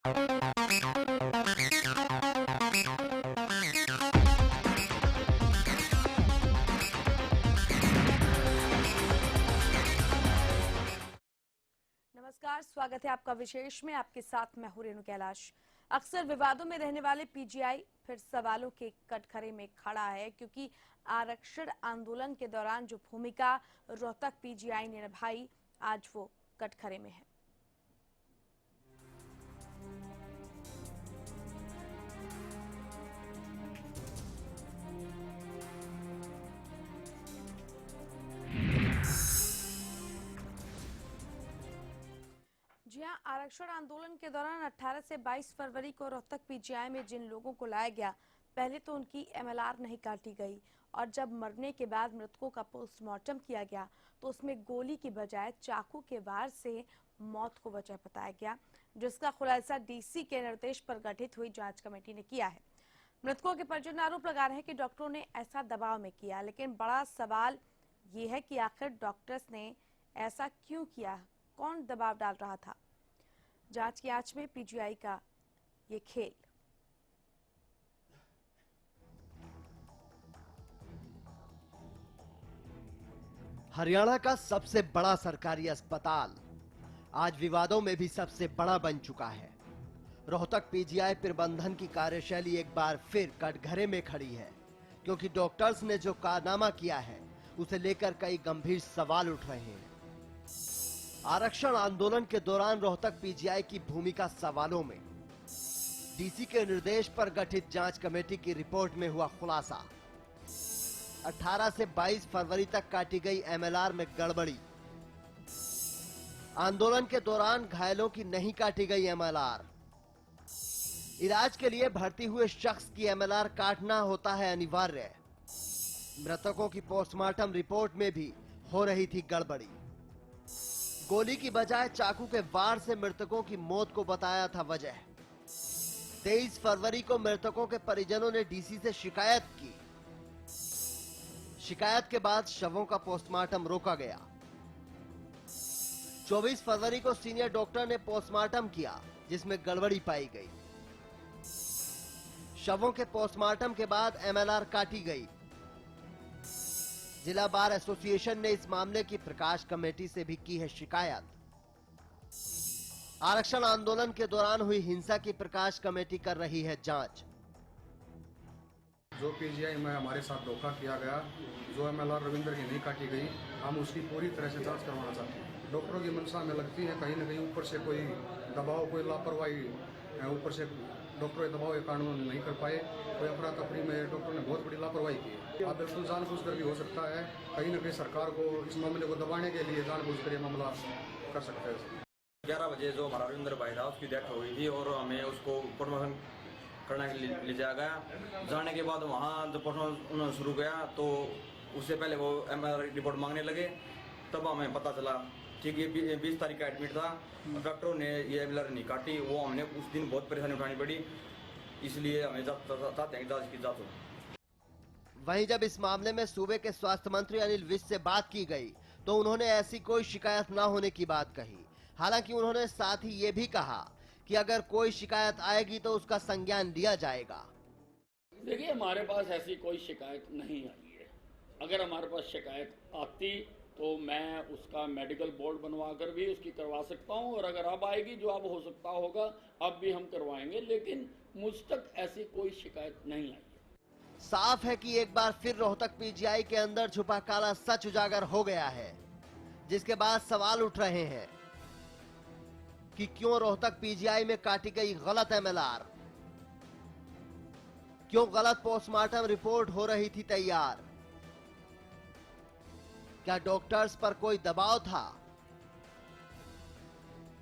नमस्कार, स्वागत है आपका विशेष में। आपके साथ मैं हूं रेणु कैलाश। अक्सर विवादों में रहने वाले पीजीआई फिर सवालों के कटघरे में खड़ा है, क्योंकि आरक्षण आंदोलन के दौरान जो भूमिका रोहतक पीजीआई ने निभाई, आज वो कटघरे में है। जी हां, आरक्षण आंदोलन के दौरान 18 से 22 फरवरी को रोहतक पीजीआई में जिन लोगों को लाया गया, पहले तो उनकी एमएलआर नहीं काटी गई, और जब मरने के बाद मृतकों का पोस्टमार्टम किया गया तो उसमें गोली की बजाय चाकू के वार से मौत को वजह बताया गया, जिसका खुलासा डीसी के निर्देश पर गठित हुई जांच कमेटी ने किया है। मृतकों के परिजन आरोप लगा रहे हैं कि डॉक्टरों ने ऐसा दबाव में किया, लेकिन बड़ा सवाल ये है कि आखिर डॉक्टर्स ने ऐसा क्यों किया, कौन दबाव डाल रहा था। जांच की आंच में पीजीआई का ये खेल। हरियाणा का सबसे बड़ा सरकारी अस्पताल आज विवादों में भी सबसे बड़ा बन चुका है। रोहतक पीजीआई प्रबंधन की कार्यशैली एक बार फिर कटघरे में खड़ी है, क्योंकि डॉक्टर्स ने जो कारनामा किया है उसे लेकर कई गंभीर सवाल उठ रहे हैं। आरक्षण आंदोलन के दौरान रोहतक पीजीआई की भूमिका सवालों में। डीसी के निर्देश पर गठित जांच कमेटी की रिपोर्ट में हुआ खुलासा। 18 से 22 फरवरी तक काटी गई एमएलआर में गड़बड़ी। आंदोलन के दौरान घायलों की नहीं काटी गई एमएलआर। इलाज के लिए भर्ती हुए शख्स की एमएलआर काटना होता है अनिवार्य। मृतकों की पोस्टमार्टम रिपोर्ट में भी हो रही थी गड़बड़ी। गोली की बजाय चाकू के वार से मृतकों की मौत को बताया था वजह। 23 फरवरी को मृतकों के परिजनों ने डीसी से शिकायत की। शिकायत के बाद शवों का पोस्टमार्टम रोका गया। 24 फरवरी को सीनियर डॉक्टर ने पोस्टमार्टम किया, जिसमें गड़बड़ी पाई गई। शवों के पोस्टमार्टम के बाद एमएलआर काटी गई। जिला बार एसोसिएशन ने इस मामले की प्रकाश कमेटी से भी की है शिकायत। आरक्षण आंदोलन के दौरान हुई हिंसा की प्रकाश कमेटी कर रही है जांच। जो पीजीआई में हमारे साथ धोखा किया गया, जो एमएलआर रविंद्र की नहीं काटी गई, हम उसकी पूरी तरह से जांच करवाना चाहते हैं। डॉक्टरों की मंशा में लगती है कहीं न कहीं ऊपर से कोई दबाव, कोई लापरवाही, ऊपर से डॉक्टर दबाव के कानून नहीं कर पाए, कोई अफरा तफरी में डॉक्टर ने बहुत बड़ी लापरवाही की। अब बिल्कुल जानबूझकर भी हो सकता है, कहीं न कहीं सरकार को इस मामले को दबाने के लिए जानबूझकर ये मामला कर सकता है। 11 बजे जो हमारा रविंद्र भाई था, उसकी डेथ हो गई थी और हमें उसको पोस्टमार्टम करने के लिए ले जाया गया। जाने के बाद वहाँ जब पोस्टमार्टम उन्होंने शुरू किया तो उससे पहले वो एमआरआई रिपोर्ट मांगने लगे। तब हमें पता चला ठीक ये 20 तारीख का एडमिट था। डॉक्टरों ने ये एमएलआर नहीं काटी, वो हमने उस दिन बहुत परेशानी उठानी पड़ी, इसलिए हमें चाहते हैं जांच की जांच हो। वहीं जब इस मामले में सूबे के स्वास्थ्य मंत्री अनिल विज से बात की गई तो उन्होंने ऐसी कोई शिकायत न होने की बात कही। हालांकि उन्होंने साथ ही ये भी कहा कि अगर कोई शिकायत आएगी तो उसका संज्ञान लिया जाएगा। देखिए, हमारे पास ऐसी कोई शिकायत नहीं आई है। अगर हमारे पास शिकायत आती तो मैं उसका मेडिकल बोर्ड बनवा कर भी उसकी करवा सकता हूं, और अगर अब आएगी जो अब हो सकता होगा अब भी हम करवाएंगे, लेकिन मुझ तक ऐसी कोई शिकायत नहीं आई है। साफ है कि एक बार फिर रोहतक पीजीआई के अंदर छुपा काला सच उजागर हो गया है, जिसके बाद सवाल उठ रहे हैं कि क्यों रोहतक पीजीआई में काटी गई गलत एमएलआर, क्यों गलत पोस्टमार्टम रिपोर्ट हो रही थी तैयार। क्या डॉक्टर्स पर कोई दबाव था?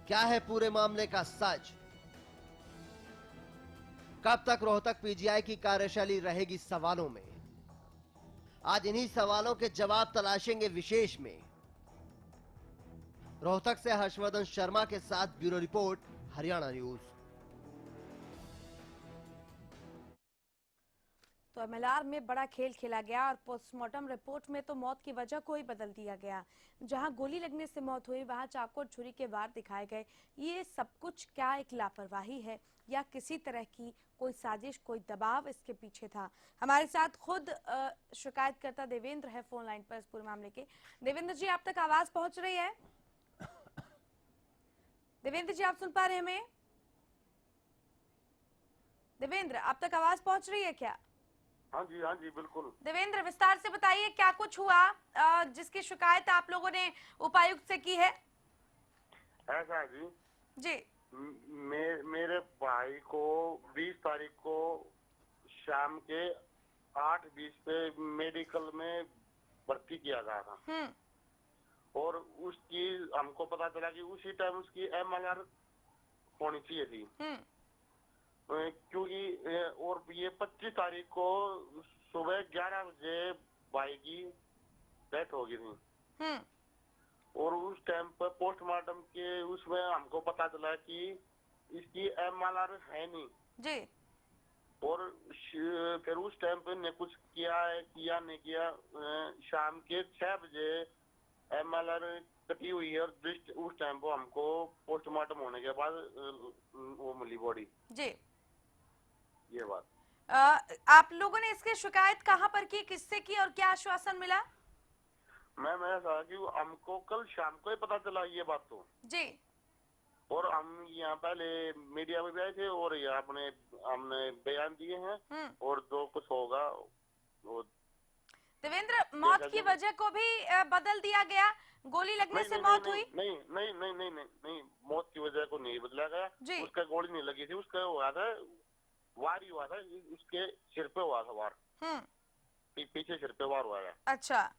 क्या है पूरे मामले का सच? कब तक रोहतक पीजीआई की कार्यशैली रहेगी सवालों में? आज इन्हीं सवालों के जवाब तलाशेंगे विशेष में। रोहतक से हर्षवर्धन शर्मा के साथ ब्यूरो रिपोर्ट, हरियाणा न्यूज। तो एमएलआर में बड़ा खेल खेला गया और पोस्टमार्टम रिपोर्ट में तो मौत की वजह को ही बदल दिया गया। जहां गोली लगने से मौत हुई वहां चाकू और छुरी के वार दिखाए गए। ये सब कुछ क्या एक लापरवाही है या किसी तरह की कोई साजिश, कोई दबाव इसके पीछे था? हमारे साथ खुद शिकायतकर्ता देवेंद्र है फोन लाइन पर इस पूरे मामले के। देवेंद्र जी, आप तक आवाज पहुंच रही है? देवेंद्र जी, आप सुन पा रहे हैं हमें? देवेंद्र, आप तक आवाज पहुंच रही है क्या? हाँ जी बिल्कुल। देवेंद्र, विस्तार से बताइए क्या कुछ हुआ जिसकी शिकायत आप लोगों ने उपायुक्त से की है? ऐसा है जी, जी। मेरे भाई को 20 तारीख को शाम के 8:20 पे मेडिकल में भर्ती किया गया था और उसकी हमको पता चला कि उसी टाइम उसकी एमएलआर होनी चाहिए थी, क्योंकि और ये 25 तारीख को सुबह 11 बजे भाई की डेथ हो गई थी और उस टाइम पर पोस्टमार्टम के उसमें हमको पता चला कि इसकी एमएलआर है नहीं जी। और फिर उस टाइम पे ने कुछ किया है किया नहीं किया, शाम के 6 बजे एमएलआर कटी हुई है और उस टाइम पर हमको पोस्टमार्टम होने के बाद वो मिली बॉडी जी। ये बात। आप लोगों ने इसकी शिकायत कहाँ पर की, किससे की और क्या आश्वासन मिला? मैम ऐसा कि हमको कल शाम को ही पता चला ये बात तो जी। और हम यहाँ पहले मीडिया में भी आए थे और ये हमने बयान दिए हैं और जो कुछ होगा वो। देवेंद्र, मौत की वजह को भी बदल दिया गया, गोली लगने से मौत हुई? नहीं, मौत की वजह को नहीं बदला गया। उसका गोली नहीं लगी थी, उसका हुआ था वार ही हुआ था, उसके सिर पे हुआ था वार, पीछे सिर पे वार हुआ था। अच्छा,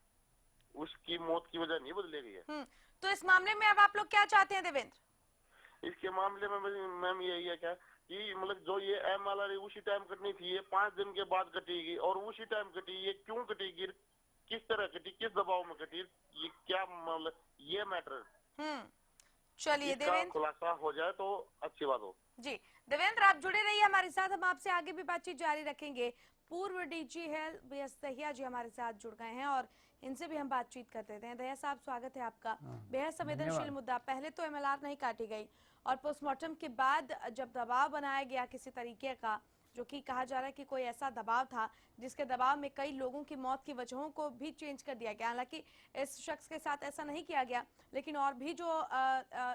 उसकी मौत की वजह नहीं बदली गई है। तो इस मामले में अब आप लोग क्या चाहते हैं देवेंद्र? इसके मामले में मैम यही है क्या कि मतलब जो ये एमएलआर उसी टाइम कटनी थी, ये 5 दिन के बाद कटेगी और उसी टाइम कटी, ये क्यों कटेगी, किस तरह कटी, किस दबाव में कटी, ये क्या मतलब ये मैटर। चलिए देवेंद्र, खुलासा हो जाए तो अच्छी बात हो। जी देवेंद्र, आप जुड़े रहिए हमारे साथ, हम आपसे आगे भी बातचीत जारी रखेंगे। पूर्व डीजी हेल्थ बीएस दहिया जी हमारे साथ जुड़ गए हैं और इनसे भी हम बातचीत करते थे। दहिया साहब, स्वागत है आपका। बेहद संवेदनशील मुद्दा, पहले तो एमएलआर नहीं काटी गई और पोस्टमार्टम के बाद जब दबाव बनाया गया किसी तरीके का, जो कि कहा जा रहा है कि कोई ऐसा दबाव था जिसके दबाव में कई लोगों की मौत की वजहों को भी चेंज कर दिया गया। हालांकि इस शख्स के साथ ऐसा नहीं किया गया, लेकिन और भी जो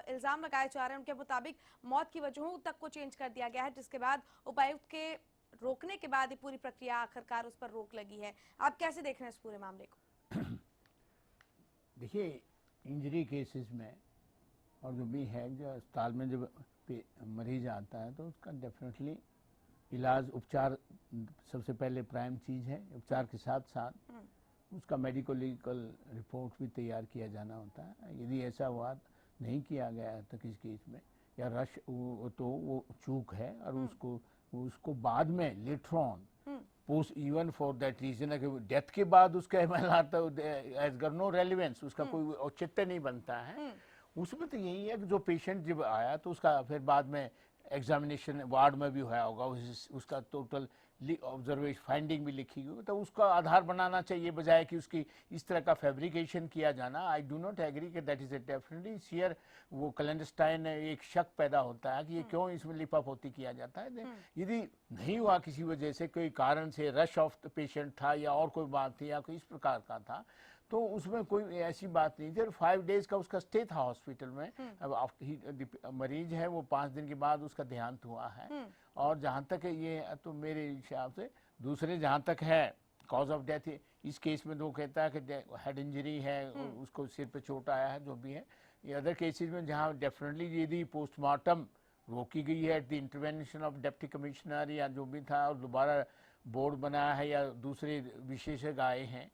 इल्जाम लगाए जा रहे हैं उनके मुताबिक मौत की वजहों तक को चेंज कर दिया गया है, जिसके बाद उपायुक्त के रोकने के बाद ये पूरी प्रक्रिया आखिरकार उस पर रोक लगी है। आप कैसे देख रहे हैं इस पूरे मामले को? देखिए, इंजरी केसेस में और जो भी है, जो अस्पताल में जब मरीज आता है तो उसका डेफिनेटली इलाज, उपचार सबसे पहले प्राइम चीज़ है। उपचार के साथ साथ उसका मेडिको लीगल रिपोर्ट भी तैयार किया जाना होता है। यदि ऐसा हुआ नहीं किया गया है तो किस केस में या रश तो वो चूक है और उसको बाद में later on post even for that reason है कि डेथ के बाद उसका एमएलआर तो एज नो रेलिवेंस, उसका कोई औचित्य नहीं बनता है। उसमें तो यही है कि जो पेशेंट जब आया तो उसका फिर बाद में एग्जामिनेशन वार्ड में भी हुआ होगा, उसका टोटल ऑब्जर्वेशन फाइंडिंग भी लिखी गई, तो उसका आधार बनाना चाहिए बजाय कि उसकी इस तरह का फैब्रिकेशन किया जाना। आई डू नॉट एग्री कि that is a definitely share वो क्लैंडस्टाइन एक शक पैदा होता है कि ये क्यों इसमें लिपापोती किया जाता है। यदि नहीं हुआ किसी वजह से, कोई कारण से रश ऑफ द पेशेंट था या और कोई बात थी या कोई इस प्रकार का था, तो उसमें कोई ऐसी बात नहीं थी। और 5 डेज का उसका स्टे था हॉस्पिटल में। अब मरीज है वो 5 दिन के बाद उसका देहांत हुआ है। और जहाँ तक ये तो मेरे हिसाब से दूसरे जहाँ तक है कॉज ऑफ डेथ, इस केस में तो कहता है कि हेड इंजरी है, उसको सिर पे चोट आया है, जो भी है। ये अदर केसेस में जहाँ डेफिनेटली यदि पोस्टमार्टम रोकी गई है at the intervention of deputy commissioner या जो भी था और दोबारा बोर्ड बनाया है या दूसरे विशेषज्ञ आए हैं,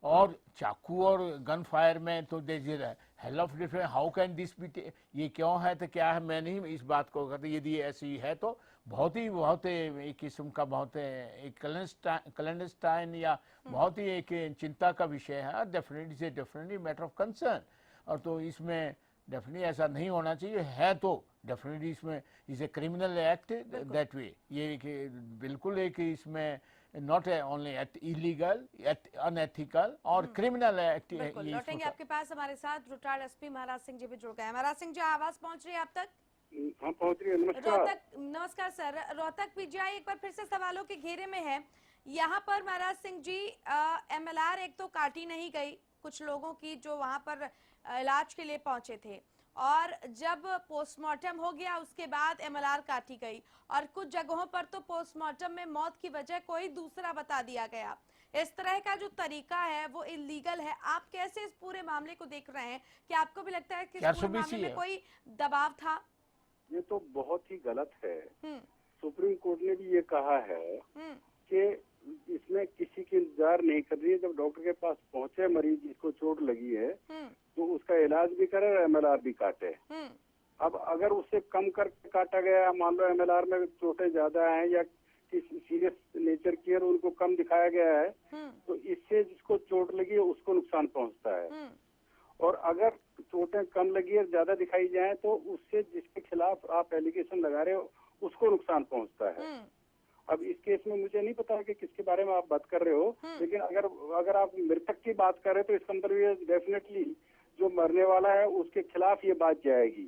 और चाकू और गन फायर में तो hell of difference, how can this be, ये क्यों है तो क्या है, मैं नहीं इस बात को कहता। यदि ऐसी है तो बहुत एक किस्म का बहुत एक क्लैंडस्टाइन या बहुत ही एक चिंता का विषय है। Definitely matter of concern. और तो इसमें डेफिनेटली ऐसा नहीं होना चाहिए है, तो डेफिनेटली इसमें is a criminal act that way. ये बिल्कुल एक इसमें not only illegal, unethical or criminal बिल्कुल activity. लौटेंगे आपके पास। हमारे साथ रिटायर्ड एसपी महाराज सिंह जी भी जुड़ गए हैं। महाराज सिंह जी, आवाज पहुंच रही है आप तक? हाँ, पहुंच रही है। नमस्कार। रोहतक, नमस्कार सर। रोहतक पीजीआई एक बार फिर से सवालों के घेरे में है। यहाँ पर महाराज सिंह जी एमएलआर एक तो काटी नहीं गई कुछ लोगों की जो वहां पर इलाज के लिए पहुंचे थे, और जब पोस्टमार्टम हो गया उसके बाद एमएलआर काटी गई, और कुछ जगहों पर तो पोस्टमार्टम में मौत की वजह कोई दूसरा बता दिया गया। इस तरह का जो तरीका है वो इलीगल है। आप कैसे इस पूरे मामले को देख रहे हैं? क्या आपको भी लगता है कि इस पूरे मामले में कोई दबाव था? ये तो बहुत ही गलत है। सुप्रीम कोर्ट ने भी ये कहा है कि इसमें किसी की इंतजार नहीं कर रही है। जब डॉक्टर के पास पहुंचे मरीज जिसको चोट लगी है तो उसका इलाज भी करे और एमएलआर भी काटे। अब अगर उससे कम करके काटा गया, मान लो एमएलआर में चोटें ज्यादा हैं या किसी सीरियस नेचर की है उनको कम दिखाया गया है, तो इससे जिसको चोट लगी है उसको नुकसान पहुंचता है। और अगर चोटें कम लगी है ज्यादा दिखाई जाए तो उससे जिसके खिलाफ आप एलिगेशन लगा रहे हो उसको नुकसान पहुंचता है। अब इस केस में मुझे नहीं पता कि किसके बारे में आप बात कर रहे हो, लेकिन अगर आप मृतक की बात कर रहे हो तो इसका मतलब ये डेफिनेटली जो मरने वाला है उसके खिलाफ ये बात जाएगी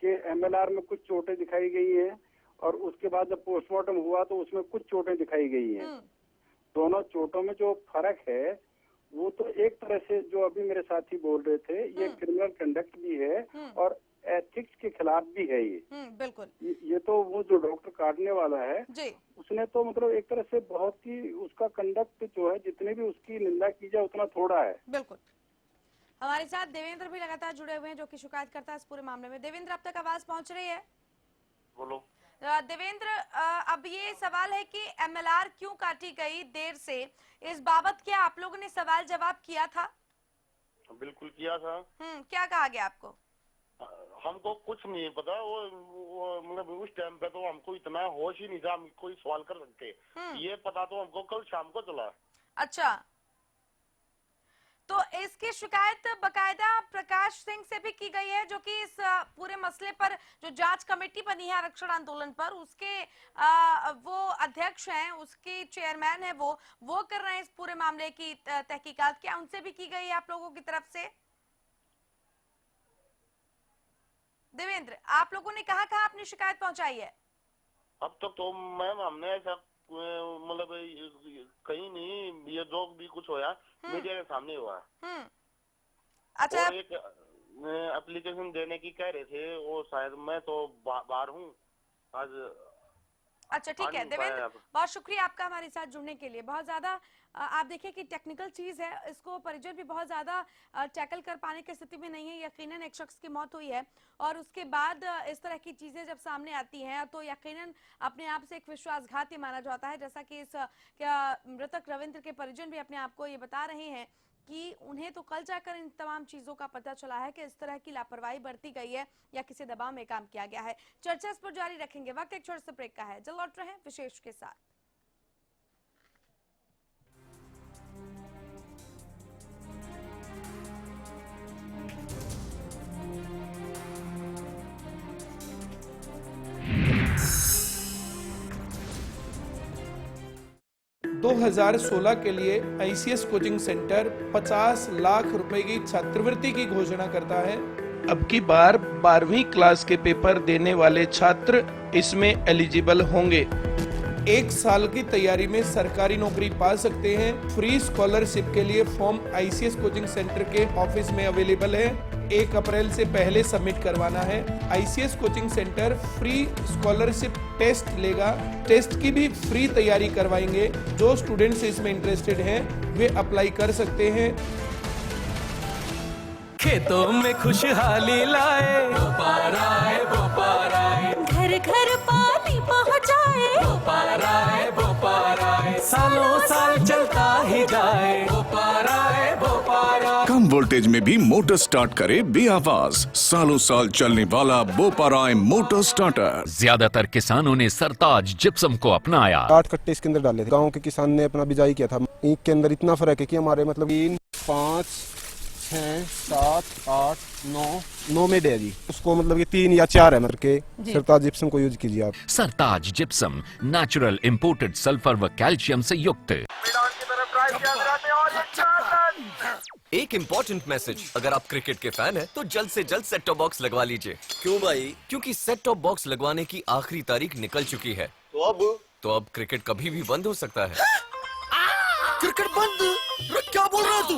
कि एमएलआर में कुछ चोटें दिखाई गई हैं और उसके बाद जब पोस्टमार्टम हुआ तो उसमें कुछ चोटें दिखाई गई हैं। दोनों चोटों में जो फर्क है वो तो एक तरह से जो अभी मेरे साथी बोल रहे थे ये क्रिमिनल कंडक्ट भी है और एथिक्स के खिलाफ भी है। ये बिल्कुल ये तो वो जो डॉक्टर काटने वाला है जी, उसने तो मतलब एक तरह से बहुत ही उसका कंडक्ट जो है जितने भी उसकी निंदा की जाए उतना थोड़ा है। बिल्कुल। हमारे साथ देवेंद्र भी लगातार जुड़े हुए हैं जो कि शिकायत करता है इस पूरे मामले में। देवेंद्र, अब तक आवाज पहुंच रही है? बोलो। देवेंद्र, अब ये सवाल है कि एमएलआर क्यों काटी गई देर से, इस बाबत क्या आप लोगों ने सवाल जवाब किया था? बिल्कुल किया था। क्या कहा गया आपको? हमको कुछ नहीं पता। वो मतलब उस टाइम पे तो हमको इतना होश ही नहीं था हम कोई सवाल कर सकते। ये पता तो हमको कल शाम को चला। अच्छा, तो इसकी शिकायत बकायदा प्रकाश सिंह से भी की गई है जो कि इस पूरे मसले पर जो जांच कमेटी बनी है आरक्षण आंदोलन पर, उसके वो अध्यक्ष हैं, उसके चेयरमैन है, वो कर रहे हैं इस पूरे मामले की तहकीकात। क्या उनसे भी की गई है आप लोगों की तरफ से? देवेंद्र, आप लोगों ने कहाँ अपनी शिकायत पहुंचाई है? अब तक तो मैम हमने ऐसा मतलब कहीं नहीं, ये जो भी कुछ होया मीडिया के सामने हुआ। अच्छा, और एक एप्लीकेशन देने की कह रहे थे, वो शायद मैं तो बाहर हूँ आज। अच्छा ठीक है देवेंद्र, बहुत शुक्रिया आपका हमारे साथ जुड़ने के लिए। बहुत ज्यादा आप देखिए कि टेक्निकल चीज है, इसको परिजन भी बहुत ज्यादा टैकल कर पाने की स्थिति में नहीं है। यकीनन एक शख्स की मौत हुई है और उसके बाद इस तरह की चीजें जब सामने आती हैं तो यकीनन अपने आप से एक विश्वासघात माना जाता है। जैसा कि इस मृतक रविंद्र के परिजन भी अपने आप को ये बता रहे हैं कि उन्हें तो कल जाकर इन तमाम चीजों का पता चला है कि इस तरह की लापरवाही बरती गई है या किसी दबाव में काम किया गया है। चर्चा इस पर जारी रखेंगे। वक्त एक छोटे से ब्रेक का है, जल्द लौट रहे हैं विशेष के साथ। दो 2016 के लिए आईसीएस कोचिंग सेंटर 50 लाख रुपए की छात्रवृत्ति की घोषणा करता है। अब की बार 12वीं क्लास के पेपर देने वाले छात्र इसमें एलिजिबल होंगे। एक साल की तैयारी में सरकारी नौकरी पा सकते हैं। फ्री स्कॉलरशिप के लिए फॉर्म आईसीएस कोचिंग सेंटर के ऑफिस में अवेलेबल है। 1 अप्रैल से पहले सबमिट करवाना है। ICS coaching centre free scholarship test लेगा। टेस्ट की भी फ्री तैयारी करवाएंगे। जो स्टूडेंट्स इसमें इंटरेस्टेड हैं वे अप्लाई कर सकते हैं। खेतों में खुशहाली लाए, बोपार आए, बोपार आए, घर घर पानी पहुँचाए, बोपार आए, बोपार आए, सालों साल चलता ही जाए, बोपार आए, बोपार आए। कम वोल्टेज में भी मोटर स्टार्ट करे बेआवाज, सालों साल चलने वाला बोपार आए मोटर स्टार्टर। ज्यादातर किसानों ने सरताज जिप्सम को अपनाया। 8 कट्टे इसके अंदर डाले थे। गाँव के किसान ने अपना बिजाई किया था। ईंट के अंदर इतना फर्क है कि हमारे मतलब 3, 5, 6, 7, 8, 9 में डे जी। उसको मतलब ये 3 या 4 है के सरताज जिप्सम को यूज कीजिए आप। सरताज जिप्सम नेचुरल इंपोर्टेड सल्फर व कैल्शियम से युक्त। एक इम्पोर्टेंट मैसेज, अगर आप क्रिकेट के फैन हैं तो जल्द से जल्द सेट टॉप बॉक्स लगवा लीजिए। क्यों भाई? क्योंकि सेट टॉप बॉक्स लगवाने की आखिरी तारीख निकल चुकी है। तो अब क्रिकेट कभी भी बंद हो सकता है। क्रिकेट बंद? क्या बोल रहा है तू?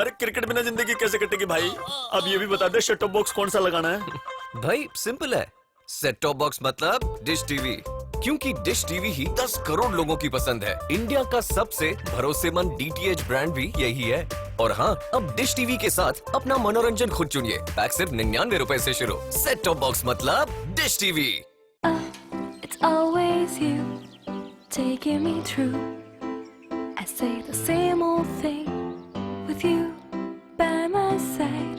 अरे क्रिकेट बिना जिंदगी कैसे कटेगी भाई? अब ये भी बता दे सेट टॉप बॉक्स कौन सा लगाना है। भाई सिंपल है, सेट टॉप बॉक्स मतलब डिश टीवी, क्योंकि डिश टीवी ही 10 करोड़ लोगों की पसंद है। इंडिया का सबसे भरोसेमंद डीटीएच ब्रांड भी यही है। और हाँ, अब डिश टीवी के साथ अपना मनोरंजन खुद चुनिए। पैक सिर्फ 99 रुपए से शुरू। सेट टॉप बॉक्स मतलब dish TV. It's always you taking me through. I say the same old thing with you by my side.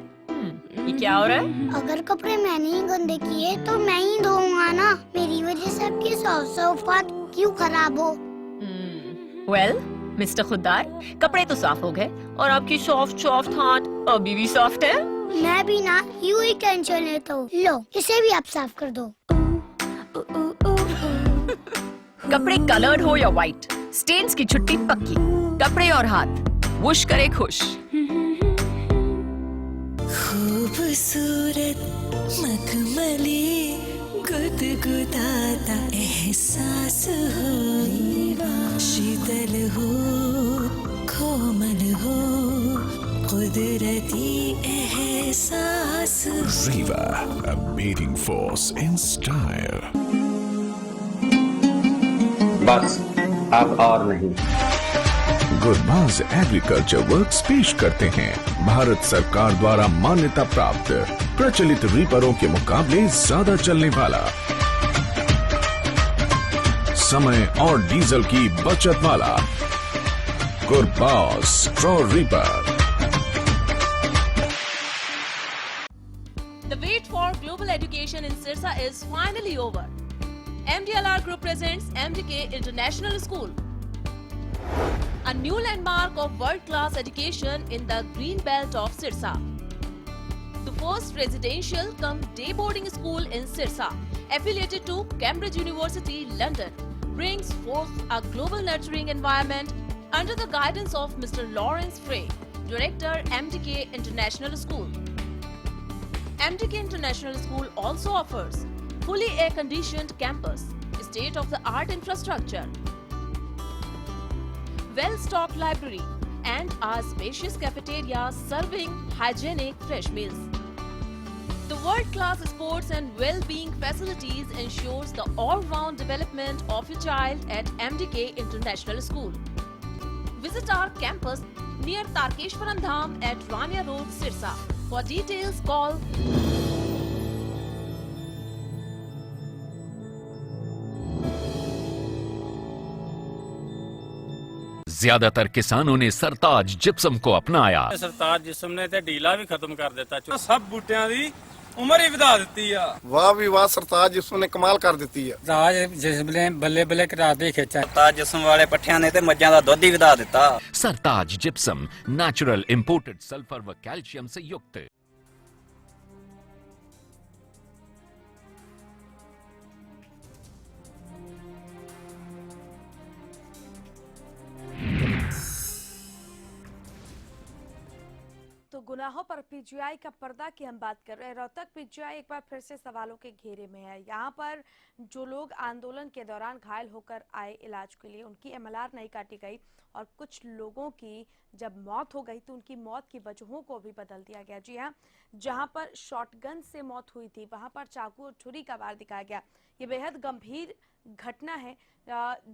ये क्या हो रहा है? अगर कपड़े मैंने ही गंदे किए तो मैं ही धोऊंगा ना। मेरी वजह से आपकी सौफात क्यों खराब हो? वेल मिस्टर खुद्दार, कपड़े तो साफ हो गए और आपकी सॉफ्ट हाथ अभी भी सॉफ्ट है। मैं भी ना यूं ही टेंशन लेता हूँ। लो इसे भी आप साफ कर दो। कपड़े कलर्ड हो या व्हाइट, स्टेन्स की छुट्टी पक्की। कपड़े और हाथ वुश करे खुश। खूबसूरत मखमली गुदगुदाता एहसास हो, शीतल हो कोमल हो कुदरती एहसास। Riva, a beating force in style. बस अब और नहीं। गुरबाज एग्रीकल्चर वर्क्स पेश करते हैं भारत सरकार द्वारा मान्यता प्राप्त प्रचलित रीपरों के मुकाबले ज्यादा चलने वाला, समय और डीजल की बचत वाला Gurbaz straw reaper. The wait for global education in Sirsa is finally over. MDLR Group presents MDK International School, a new landmark of world-class education in the green belt of Sirsa. The first residential cum day boarding school in Sirsa, affiliated to Cambridge University, London, brings forth a global nurturing environment under the guidance of Mr. Lawrence Frey, Director, MDK International School. MDK International School also offers fully air-conditioned campus, state-of-the-art infrastructure, well-stocked library, and a spacious cafeteria serving hygienic fresh meals. The world-class sports and well-being facilities ensures the all-round development of your child at MDK International School. Visit our campus near Tarkeshwaram Dham at Rania Road, Sirsa. For details, call ज्यादातर किसानों ने सरताज gypsum को अपनाया। सरताज gypsum ने ते ढीला भी खत्म कर देता। सब बूटियां दी उम्र ही वधा ਦਿੱਤੀ ਆ। वाह भी वाह, सरताज जिप्सम ने कमाल कर ਦਿੱਤੀ ਹੈ। ਰਾਜ ਜਿਸਮ ਨੇ ਬੱਲੇ ਬੱਲੇ ਕਰਾ ਦੇ ਖੇਚਾ। ਸਰਤਾਜ ਜਿਪਸਮ ਵਾਲੇ ਪੱਠਿਆਂ ਨੇ ਤੇ ਮੱਝਾਂ ਦਾ ਦੁੱਧ ਹੀ ਵਧਾ ਦਿੱਤਾ। सरताज जिप्सम नेचुरल इंपोर्टेड सल्फर व कैल्शियम से युक्त। तो गुनाहों पर पीजीआई का पर्दा की हम बात कर रहे हैं। रोहतक पीजीआई एक बार फिर से सवालों के घेरे में है। यहाँ पर जो लोग आंदोलन के दौरान घायल होकर आए इलाज के लिए, उनकी एमएलआर नहीं काटी गई और कुछ लोगों की जब मौत हो गई तो उनकी मौत की वजहों को भी बदल दिया गया। जी हाँ, जहाँ पर शॉटगन से मौत हुई थी वहाँ पर चाकू और छुरी का वार दिखाया गया। ये बेहद गंभीर घटना है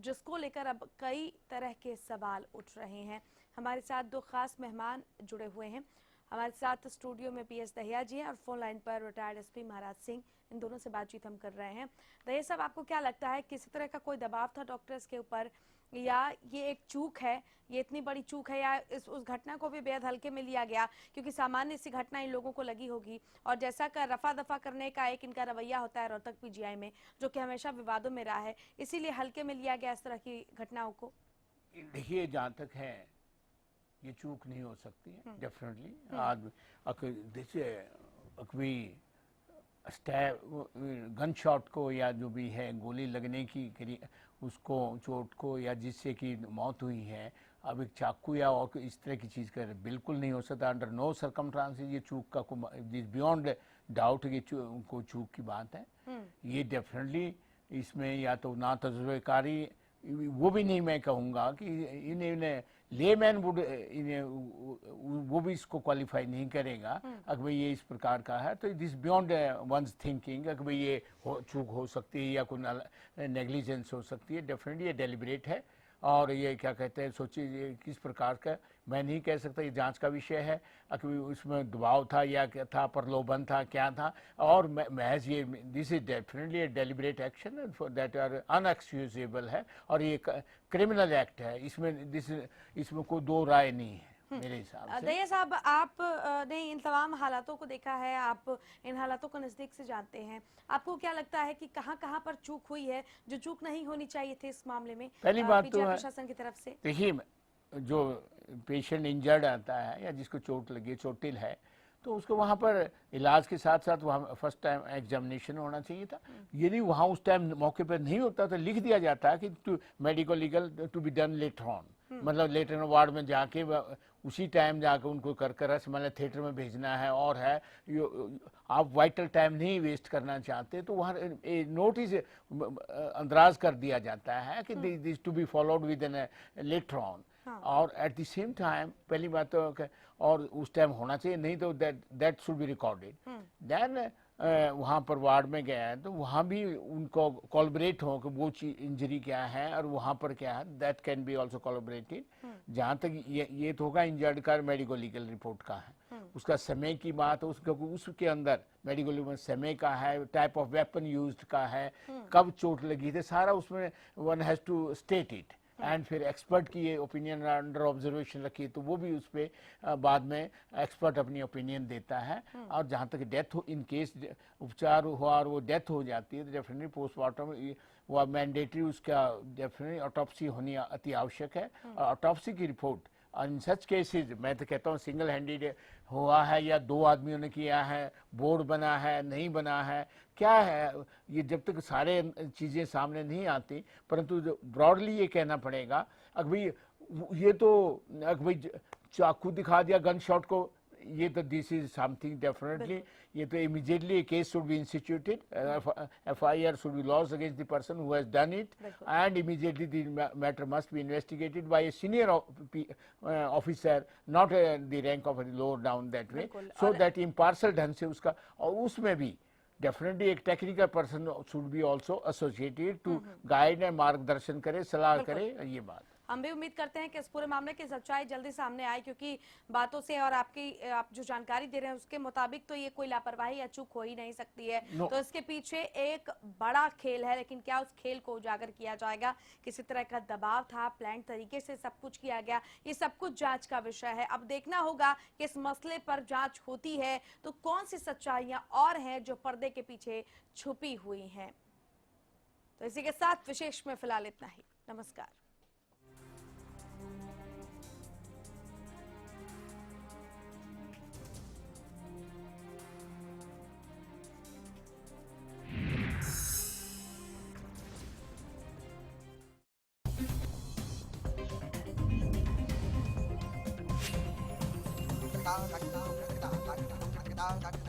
जिसको लेकर अब कई तरह के सवाल उठ रहे हैं। हमारे साथ दो खास मेहमान जुड़े हुए हैं। हमारे साथ स्टूडियो में पीएस दहिया जी हैं और फोन लाइन पर रिटायर्ड एसपी महाराज सिंह। इन दोनों से बातचीत हम कर रहे हैं। दहिया साहब, आपको क्या लगता है, किसी तरह का कोई दबाव था डॉक्टर्स के ऊपर या ये एक चूक है, ये इतनी बड़ी चूक है, या उस घटना को भी बेहद हल्के में लिया गया क्योंकि सामान्य सी घटना इन लोगों को लगी होगी और जैसा का रफा दफा करने का एक इनका रवैया होता है रोहतक पीजीआई में, जो कि हमेशा विवादों में रहा है, इसीलिए हल्के में लिया गया इस तरह की घटनाओं को? देखिए, जहाँ तक है ये चूक नहीं हो सकती है डेफिनेटली। आज देखिए कोई गन शॉट को या जो भी है गोली लगने की उसको चोट को या जिससे कि मौत हुई है, अब एक चाकू या और इस तरह की चीज़ कर बिल्कुल नहीं हो सकता। अंडर नो सर्कमस्टांसेस ये चूक का बियॉन्ड डाउट ये चूक की बात है। ये डेफिनेटली इसमें या तो ना तजुर्बेकारी, वो भी नहीं मैं कहूँगा कि इन्हें लेमैन वुड वो भी इसको क्वालिफाई नहीं करेगा अगर भाई ये इस प्रकार का है। तो दिस बियॉन्ड वंस थिंकिंग अगर भाई ये चूक हो सकती है या कोई नेग्लिजेंस हो सकती है। डेफिनेटली ये डेलिब्रेट है और ये क्या कहते हैं सोचिए किस प्रकार का, मैं नहीं कह सकता, ये जांच का विषय है कि उसमें दबाव था या क्या था, प्रलोभन था, क्या था। और महज ये this is definitely a deliberate action that are unexcusable है और ये क्रिमिनल एक्ट है। इसमें कोई दो राय नहीं है मेरे हिसाब से। दहिया साहब, आप ने इन तमाम हालातों को देखा है, आप इन हालातों को नज़दीक से जानते हैं, आपको क्या लगता है कि कहाँ पर चूक हुई है जो चूक नहीं होनी चाहिए थी इस मामले में पहली बात तो प्रशासन की तरफ से? देखिए, जो पेशेंट इंजर्ड आता है या जिसको चोट लगी, चोटिल है, तो उसको वहाँ पर इलाज के साथ साथ वहाँ फर्स्ट टाइम एग्जामिनेशन होना चाहिए था। यदि वहाँ उस टाइम मौके पर नहीं होता तो लिख दिया जाता है कि to medico legal to be done later on, मतलब लेटर वार्ड में जाके उसी टाइम जाकर उनको कर रसमलाई थिएटर में भेजना है। और है आप वाइटल टाइम नहीं वेस्ट करना चाहते तो वहाँ नोटिस अंदराज कर दिया जाता है कि this to be followed with an later on. और एट द सेम टाइम पहली बात तो और उस टाइम होना चाहिए, नहीं तो that should be recorded. Then वहाँ पर वार्ड में गया है तो वहाँ भी उनको कोलैबोरेट हो कि वो चीज इंजरी क्या है और वहाँ पर क्या है, that can be also collaborated. जहाँ तक ये तो होगा इंजर्ड का मेडिको लीगल रिपोर्ट का है, उसका समय की बात है, उसके अंदर मेडिको लीगल समय का है, टाइप ऑफ वेपन यूज्ड का है, कब चोट लगी थी, सारा उसमें one has to state it. And फिर एक्सपर्ट की ये ओपिनियन अंडर ऑब्जर्वेशन रखी तो वो भी उस पर बाद में एक्सपर्ट अपनी ओपिनियन देता है। और जहाँ तक डेथ हो, इन केस उपचार हुआ और वो डेथ हो जाती है तो डेफिनेटली पोस्टमार्टम वो मैंडेटरी, उसका डेफिनेटली ऑटोप्सी होनी अति आवश्यक है। और ऑटोप्सी की रिपोर्ट इन सच केसेस मैं तो कहता हूँ सिंगल हैंडेड हुआ है या दो आदमियों ने किया है, बोर्ड बना है, नहीं बना है, क्या है, ये जब तक सारे चीज़ें सामने नहीं आती, परंतु ब्रॉडली ये कहना पड़ेगा अगर भाई ये तो अगर भाई चाकू दिखा दिया गन शॉट को, ये तो दिस इज समथिंग डेफिनेटली, ये तो immediately case should be instituted, FIR should be launched against the person who has done it and immediately the matter must be investigated by a senior officer, not the rank of lower down that way, so that impartial ढंग से उसका, और उसमें भी definitely एक technical person should be also associated to guide and मार्गदर्शन करे, सलाह करे। ये बात हम भी उम्मीद करते हैं कि इस पूरे मामले की सच्चाई जल्दी सामने आए, क्योंकि बातों से और आप जो जानकारी दे रहे हैं उसके मुताबिक तो ये कोई लापरवाही या चूक हो ही नहीं सकती है। तो इसके पीछे एक बड़ा खेल है, लेकिन क्या उस खेल को उजागर किया जाएगा? किसी तरह का दबाव था, प्लान तरीके से सब कुछ किया गया, ये सब कुछ जांच का विषय है। अब देखना होगा कि इस मसले पर जांच होती है तो कौन सी सच्चाइयां और हैं जो पर्दे के पीछे छुपी हुई हैं। तो इसी के साथ विशेष में फिलहाल इतना ही। नमस्कार। Kita